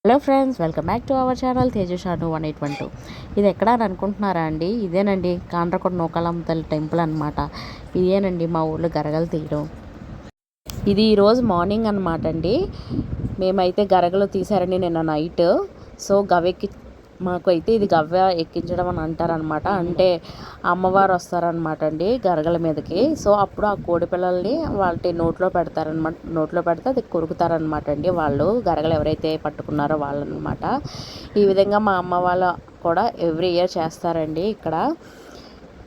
Hello friends, welcome back to our channel తేజషాను 1812. ఇది ఎక్కడ అని అనుకుంటున్నారా అండి? ఇదేనండి కాండ్రకొండ నూకాలమ్మ తల్లి టెంపుల్ అనమాట. ఇదేనండి మా ఊళ్ళో గరగలు తీయడం. ఇది ఈరోజు మార్నింగ్ అనమాట అండి. మేమైతే గరగలు తీసారండి నిన్న నైట్. సో గవెక్కి మాకు అయితే ఇది గవ్వ ఎక్కించడం అని అంటారనమాట. అంటే అమ్మవారు వస్తారనమాట అండి గరగల మీదకి. సో అప్పుడు ఆ కోడి పిల్లల్ని వాళ్ళ నోట్లో పెడతారనమాట. నోట్లో పెడితే అది కొరుకుతారనమాట అండి. వాళ్ళు గరగలు ఎవరైతే పట్టుకున్నారో వాళ్ళనమాట. ఈ విధంగా మా అమ్మ వాళ్ళ కూడా ఎవ్రీ ఇయర్ చేస్తారండి ఇక్కడ.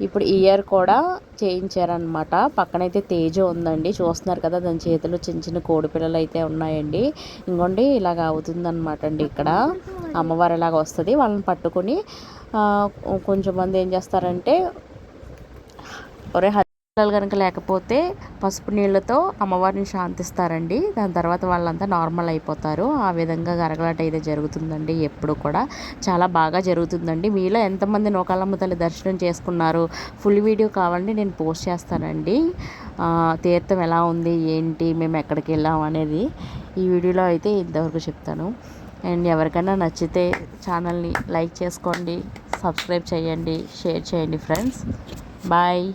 ఇప్పుడు ఈ ఇయర్ కూడా చేయించారనమాట. పక్కనైతే తేజ ఉందండి, చూస్తున్నారు కదా, దాని చేతిలో చిన్న చిన్న కోడి పిల్లలు అయితే ఉన్నాయండి. ఇంకోండి ఇలాగ అవుతుందన్నమాట అండి. ఇక్కడ అమ్మవారు ఇలాగ వస్తుంది, వాళ్ళని పట్టుకొని కొంచెం మంది ఏం చేస్తారంటే ఒరే పిల్లలు కనుక లేకపోతే పసుపు నీళ్ళతో అమ్మవారిని శాంతిస్తారండి. దాని తర్వాత వాళ్ళంతా నార్మల్ అయిపోతారు. ఆ విధంగా గరగలాట అయితే జరుగుతుందండి. ఎప్పుడు కూడా చాలా బాగా జరుగుతుందండి. మీలో ఎంతమంది నూకాలమ్మ తల్లి దర్శనం చేసుకున్నారు? ఫుల్ వీడియో కావాలంటే నేను పోస్ట్ చేస్తానండి. తీర్థం ఎలా ఉంది, ఏంటి, మేము ఎక్కడికి వెళ్ళాం అనేది ఈ వీడియోలో అయితే ఇంతవరకు చెప్తాను. అండ్ ఎవరికైనా నచ్చితే ఛానల్ని లైక్ చేసుకోండి, సబ్స్క్రైబ్ చేయండి, షేర్ చేయండి ఫ్రెండ్స్. బాయ్.